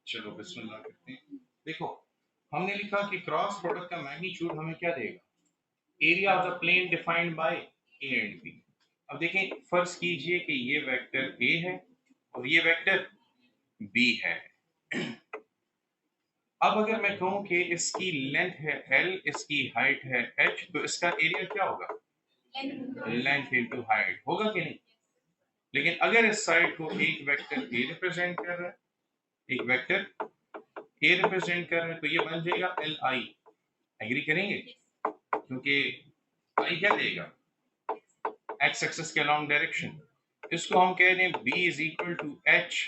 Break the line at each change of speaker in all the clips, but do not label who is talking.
चलो बिस्मिल्लाह करते हैं। देखो, हमने लिखा कि क्रॉस प्रोडक्ट का मैग्नीट्यूड हमें क्या देगा? Area of the plane defined by A and B. अब देखें, फर्ज कीजिए कि ये वेक्टर ए है और ये वेक्टर बी है। अब अगर मैं कहूं कि इसकी लेंथ है एल, इसकी हाइट है एच, तो इसका एरिया क्या होगा? लेंथ इनटू हाइट होगा कि नहीं? लेकिन अगर इस साइड को एक वेक्टर ए रिप्रेजेंट कर रहा है, एक वेक्टर ए रिप्रेजेंट कर रहा है, तो ये बन जाएगा एल आई। एग्री करेंगे? क्योंकि आई क्या देगा? एक्स एक्सिस के अलॉन्ग डायरेक्शन। इसको हम कह दें B is equal to H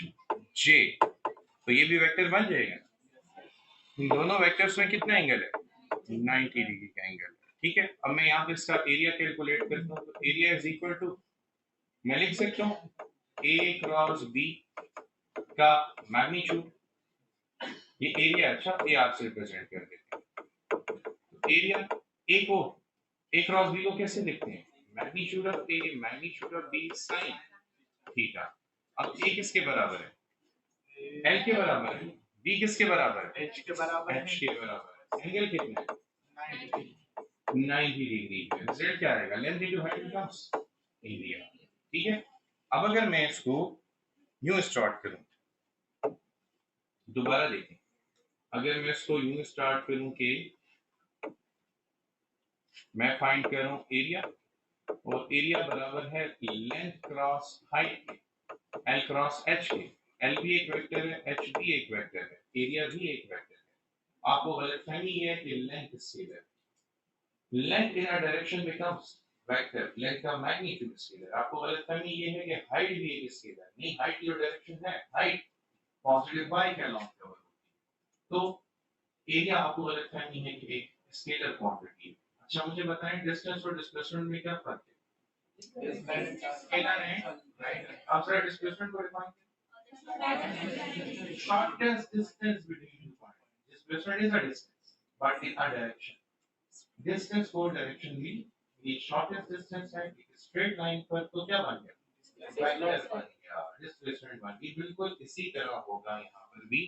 J, तो ये भी वेक्टर बन जाएगा। इन दोनों वेक्टर्स में कितना एंगल है? 90 डिग्री का एंगल है। ठीक है, अब मैं यहाँ पे इसका एरिया कैलकुलेट करता हूँ, तो एरिया इज इक्वल टू, मैं लिख सकता हूँ ए क्रॉस बी का मैग्नीट्यूड, ये एरिया। अच्छा, ए आपसे रिप्रेजेंट कर देते हैं, तो एरिया ए को, ए क्रॉस बी को कैसे लिखते हैं? Magnitude of A magnitude of B sine theta. अब ए किसके बराबर है? एल के बराबर है। बी किसके बराबर है? एच के बराबर। एच के बराबर है। एंगल कितना है? 90 डिग्री। रिजल्ट क्या आएगा? Length into height becomes area. ठीक है, अब अगर मैं इसको यूं स्टार्ट करूं, दोबारा देखें, अगर मैं इसको यूं स्टार्ट करूं कि मैं फाइंड कर रहा हूं एरिया, और एरिया बराबर है लेंथ क्रॉस हाइट के, एल क्रॉस एच के। एल भी एक वेक्टर है, एच भी एक वेक्टर है, एरिया भी एक वेक्टर है। आपको गलतफहमी है कि length scalar, length in a direction becomes vector, length का मैग्नीट्यूड स्केलर। आपको गलतफहमी ये है कि हाइट भी एक स्केलर नहीं, हाइट की जो डायरेक्शन है, हाइट पॉजिटिव बाई के अलॉन्ग कवर होती है। तो एरिया आपको गलतफहमी है कि एक स्केलर क्वांटिटी है। अच्छा, मुझे बताएं डिस्टेंस और डिस्प्लेसमेंट में क्या फर्क है? स्केलर है, राइट। आप जरा डिस्प्लेसमेंट को डिफाइन करें। Shortest distance between two points, displacement is a distance but in a direction. Distance को डायरेक्शन भी, ये शॉर्टेस्ट डिस्टेंस है एक स्ट्रेट लाइन पर, तो क्या बन गया? वेक्टर बन गया, डिस्प्लेसमेंट बन गई। बिल्कुल इसी तरह होगा यहाँ पर भी।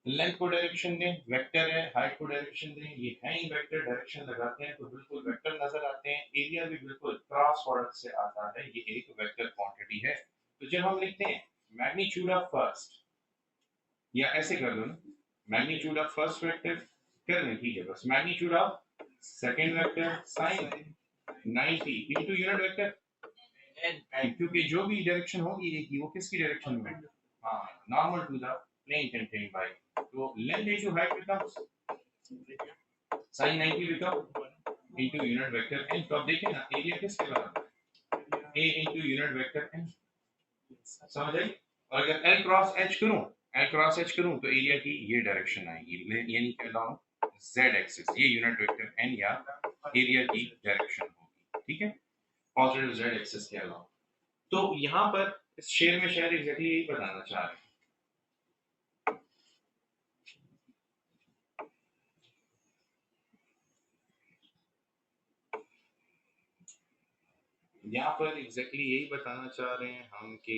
लेंथ को डायरेक्शन दें, वेक्टर है, हाइट को डायरेक्शन दें, ये है ही वेक्टर, डायरेक्शन लगाते हैं तो बिल्कुल वेक्टर नजर आते हैं। एरिया भी बिल्कुल क्रॉस प्रोडक्ट से आता है, ये एक वेक्टर क्वांटिटी है। तो जब हम लिखते हैं मैग्नीट्यूड ऑफ फर्स्ट, या ऐसे कर दो ना, मैग्नीट्यूड ऑफ फर्स्ट वेक्टर कर लें, ठीक है, बस magnitude of second vector sine 90 into unit vector, क्योंकि जो भी डायरेक्शन होगी एक ही, वो किसकी डायरेक्शन में? हाँ, normal to the plane contained by, तो length into height becomes sin 90 become into unit vector n। तो अब देखिए ना, एरिया किसके बराबर है? a into unit vector n। समझ आई? और अगर l क्रॉस h करूं, l क्रॉस h करूं तो एरिया की ये डायरेक्शन आएगी, यानी कि अलोंग z एक्सिस, ये यूनिट वेक्टर n या एरिया की डायरेक्शन होगी। ठीक है, पॉजिटिव z एक्सिस के अलावा। तो यहाँ पर इस शेर में शायद एग्जैक्टली यही बताना चाह रहे हैं। यहाँ पर एग्जैक्टली यही बताना चाह रहे हैं हम कि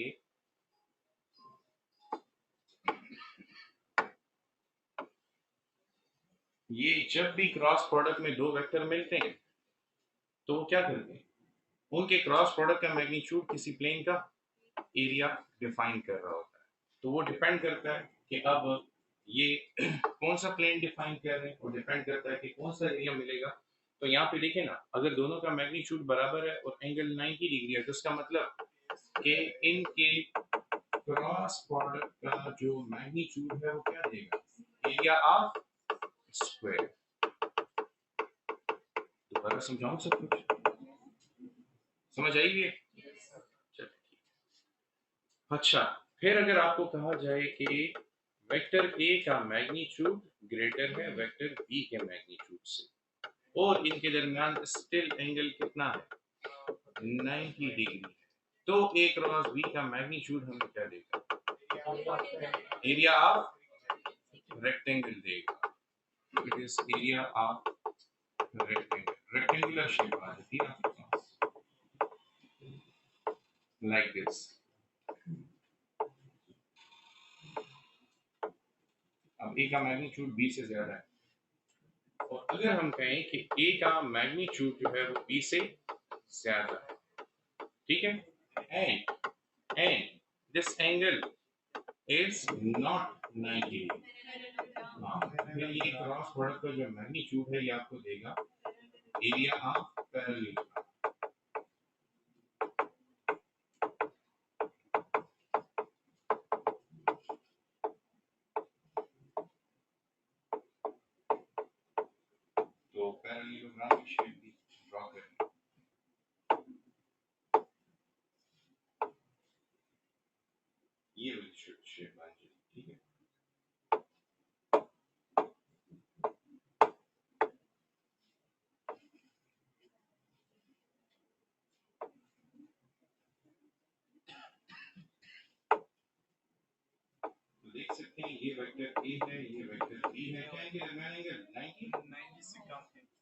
ये जब भी क्रॉस प्रोडक्ट में दो वेक्टर मिलते हैं तो वो क्या करते हैं? उनके क्रॉस प्रोडक्ट का मैग्नीट्यूड किसी प्लेन का एरिया डिफाइन कर रहा होता है। तो वो डिपेंड करता है कि अब ये कौन सा प्लेन डिफाइन कर रहे हैं, वो डिपेंड करता है कि कौन सा एरिया मिलेगा। तो यहाँ पे देखें ना, अगर दोनों का मैग्नीट्यूड बराबर है और एंगल 90 डिग्री है, तो इसका मतलब कि इनके क्रॉस प्रोडक्ट का जो मैग्नीट्यूड है वो क्या देगा? Area of square. दोबारा समझाऊं सब कुछ? समझ आई है? चलिए, अच्छा, फिर अगर आपको कहा जाए कि वेक्टर ए का मैग्नीट्यूड ग्रेटर है वेक्टर बी के मैग्नीट्यूड से, और इनके दरमियान स्टिल एंगल कितना है? 90 डिग्री है, तो ए क्रॉस बी का मैग्नीट्यूड हमें क्या देगा? एरिया ऑफ रेक्टेंगल देगा। It is area of rectangle, rectangular shape आ जाती है आपके पास, लाइक दिस। ए का मैग्नीट्यूड बी से ज्यादा है, और अगर हम कहें कि ए का मैग्नीट्यूड जो है वो बी से ज्यादा है, ठीक है, and this angle is not 90। हाँ, फिर ये क्रॉस प्रोडक्ट का जो मैग्नीट्यूड है ये आपको देगा एरिया ऑफ पैरेललोग्राम। तो पैरेललोग्राम की शेप भी ड्रॉ करें। ये वाली शेप बन जाएगी, ठीक है। देख सकते हैं ये वेक्टर ए है, ये वेक्टर बी है, क्या इनके दरमियान एंगल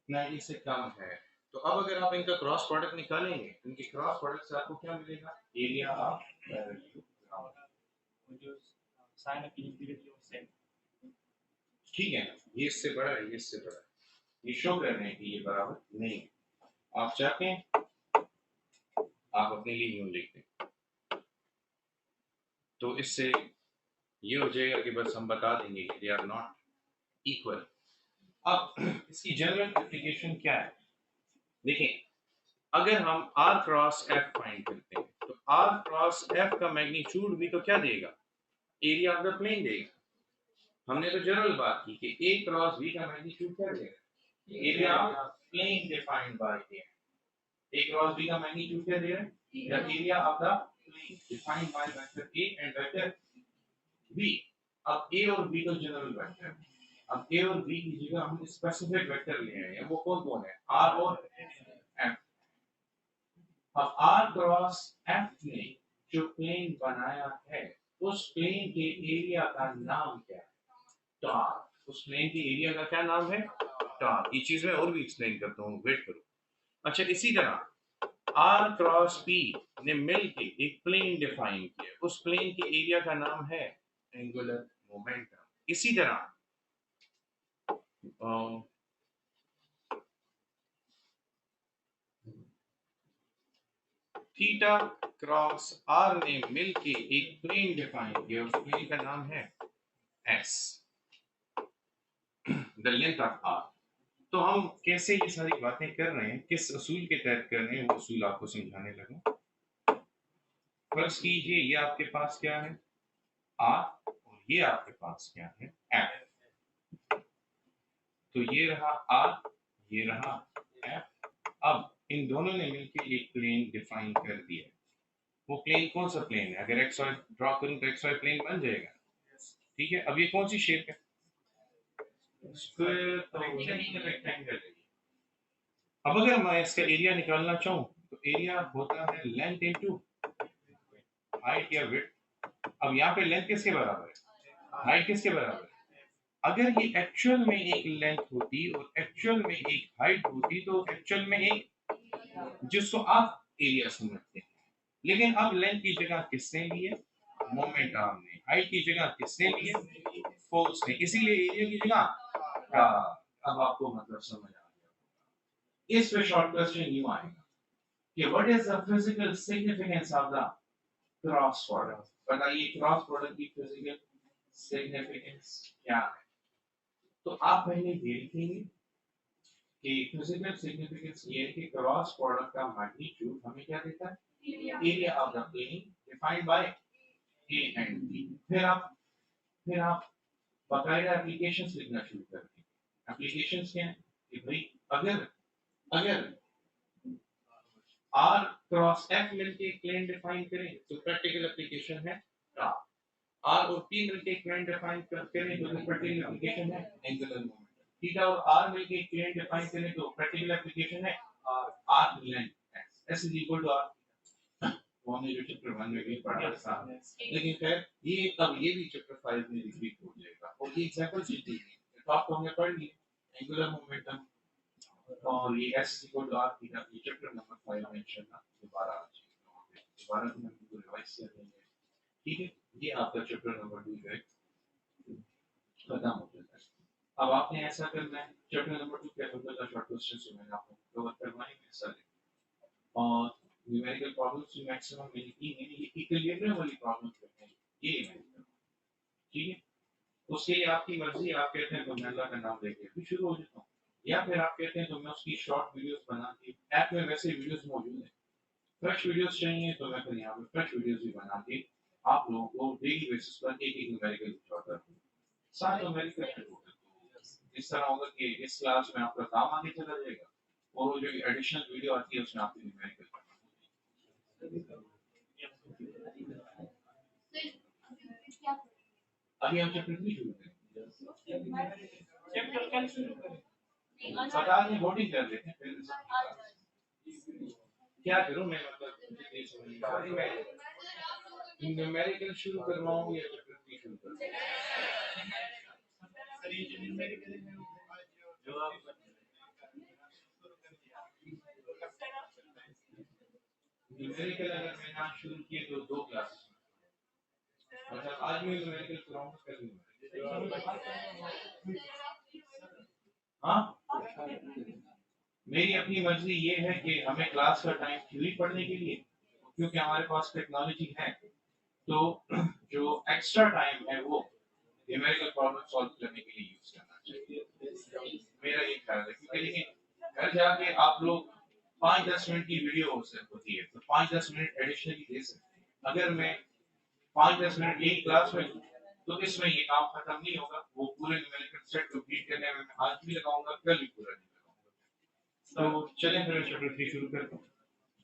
90 से कम है। तो अब अगर आप इनका क्रॉस प्रोडक्ट निकालेंगे, इनके क्रॉस प्रोडक्ट से आपको क्या मिलेगा, एरिया ऑफ पैरेललोग्राम। जो साइन ऑफ इनफिनिटी और सेम, ठीक है ना, ये इससे बड़ा है, ये इससे बड़ा है, ये शो कर रहे हैं कि ये बराबर नहीं है। आप चाहते हैं आप अपने लिए यूं लिख दें, तो इससे ये हो जाएगा कि बस हम बता देंगे कि दे आर नॉट इक्वल। अब इसकी जनरल एप्लीकेशन क्या है, देखें, अगर हम r क्रॉस f फाइंड करते हैं तो r क्रॉस f का मैग्नीट्यूड भी तो क्या देगा, एरिया ऑफ द प्लेन देगा। हमने तो जनरल बात की कि a क्रॉस b का मैग्नीट्यूड क्या देगा, area of plane defined by a cross b का मैग्नीट्यूड क्या दे रहा है, the area of the plane defined by vector a and vector b। अब a और b तो जनरल वेक्टर है, अब a और b की जगह हम स्पेसिफिक वेक्टर ले रहे हैं, वो कौन कौन है, r और f। अब r क्रॉस f ने जो प्लेन बनाया है उस प्लेन के एरिया का नाम क्या है, टॉर्क। उस प्लेन के एरिया का क्या नाम है, टॉर्क। ये चीज मैं और भी एक्सप्लेन करता हूँ, वेट करो। अच्छा, इसी तरह r क्रॉस p ने मिलके एक प्लेन डिफाइन किया, उस प्लेन के एरिया का नाम है एंगुलर मोमेंटम। इसी तरह थीटा क्रॉस r ने मिलके एक प्लेन डिफाइन किया, उस प्लेन का नाम है s, the length of r। तो हम कैसे ये सारी बातें कर रहे हैं, किस असूल के तहत कर रहे हैं, वो असूल आपको समझाने लगा। फर्ज कीजिए ये आपके पास क्या है, r, और ये आपके पास क्या है, f। तो ये रहा r, ये रहा f। अब इन दोनों ने मिलकर एक प्लेन डिफाइन कर दिया। वो प्लेन कौन सा प्लेन है, अगर एक्स वाई ड्रॉ करूं तो एक्स वाई प्लेन बन जाएगा, ठीक है। अब ये कौन सी शेप है, स्क्वायर, तो नहीं रेक्टेंगल। अब अगर मैं इसका एरिया निकालना चाहूं तो एरिया होता है लेंथ इनटू हाइट या विड्थ। अब यहाँ पे लेंथ किसके बराबर है, हाइट किसके बराबर है। अगर ये एक्चुअल में एक लेंथ होती और एक्चुअल में एक हाइट होती तो एक्चुअल में एक, जिसको आप एरिया समझते हैं, लेकिन अब लेंथ की जगह किसने ली है, मोमेंट आर्म ने। हाइट की जगह किसने ली है, फोर्स ने। इसीलिए एरिया की जगह अब आपको मतलब समझ आ गया। इस पे शॉर्ट क्वेश्चन यूं आएगा कि what is the physical significance of the cross product. बताइए क्रॉस प्रोडक्ट की फिजिकल सिग्निफिकेंस क्या है। तो आप पहले ये लिखेंगे कि फिजिकल सिग्निफिकेंस ये है कि क्रॉस प्रोडक्ट का मैग्नीट्यूड हमें क्या देता है, area of the plane defined by A and B. फिर आप बाकायदा एप्लीकेशंस लिखना शुरू कर देंगे। एप्लीकेशंस क्या है कि भाई अगर अगर r क्रॉस f मिलके एक प्लेन डिफाइन करें तो प्रैक्टिकल एप्लीकेशन है टॉर्क। r और p मिलके एक प्लेन डिफाइन करें तो प्रैक्टिकल एप्लीकेशन है एंगुलर मोमेंटम। थीटा और r मिलके एक प्लेन डिफाइन करें तो प्रैक्टिकल एप्लीकेशन है r length x, s is equal to r। वो हमने जो चैप्टर 1 में भी पढ़ा था, लेकिन खैर ये अब ये भी चैप्टर 5 में रिपीट हो जाएगा, और ये एग्जांपल शीट दी है तो आपको हमने पढ़ लिया एंगुलर मोमेंटम, और ये s equal to r theta. ये चैप्टर नंबर 5 में इंशाल्लाह दोबारा आ जाएगा, दोबारा हम इसको रिवाइज कर लेंगे, ठीक है। ये आपका चैप्टर नंबर 2 है। खत्म हो जाता है। अब आपने ऐसा करना है, चैप्टर नंबर 2 कैपिटल का शॉर्ट क्वेश्चंस जो मैंने आपको कवर करवाएंगे सारे, और न्यूमेरिकल प्रॉब्लम्स जो मैक्सिमम मैंने की हैं, ये इक्विलिब्रियम वाली प्रॉब्लम्स जो हैं ये मैंने करवाई, ठीक है। उसके लिए आपकी मर्जी, आप कहते हैं तो मैं अल्लाह का नाम लेके भी शुरू हो जाता हूँ, या फिर आप कहते हैं तो मैं उसकी शॉर्ट वीडियोस बना के, ऐप में वैसे वीडियोस मौजूद हैं, फ्रेश वीडियोस चाहिए तो मैं फिर यहाँ पे फ्रेश वीडियोस भी बना के आप लोगों को डेली बेसिस पर एक एक न्यूमेरिकल समझाता हूँ, साथ न्यूमेरिकल शुरू होगा। इस तरह होगा कि इस क्लास में आपका काम आगे चला जाएगा, और वो जो एडिशनल वीडियो आती है उसमें आपकी न्यूमेरिकल अभी हम चैप्टर 3 शुरू करेंगे, चैप्टर कल शुरू करें, बता दें वोटिंग कर लेते हैं फिर क्या करूं मैं, मतलब मुझे नहीं समझ में आ रही, मैं न्यूमेरिकल शुरू करवाऊं या चैप्टर 3 शुरू करवाऊं? न्यूमेरिकल अगर मैंने आज शुरू किए तो 2 क्लासेस, मतलब आज मैं न्यूमेरिकल कराऊंगा, कल हाँ, मेरी अपनी मर्जी ये है कि हमें क्लास का टाइम थ्योरी पढ़ने के लिए, क्योंकि हमारे पास टेक्नोलॉजी है, तो जो एक्स्ट्रा टाइम है वो न्यूमेरिकल प्रॉब्लम सॉल्व करने के लिए यूज करना चाहिए, मेरा ये ख्याल है। क्योंकि देखिए घर जाके आप लोग 5-10 मिनट की वीडियो होती है तो 5-10 मिनट एडिशनली दे सकते हैं। अगर मैं 5-10 मिनट यही क्लास में तो इसमें ये काम खत्म नहीं होगा, वो पूरे न्यूमेरिकल सेट कंप्लीट करने में मैं आज भी लगाऊंगा, कल भी पूरा नहीं लगाऊंगा। तो चलें फिर चैप्टर 3 शुरू करते हैं।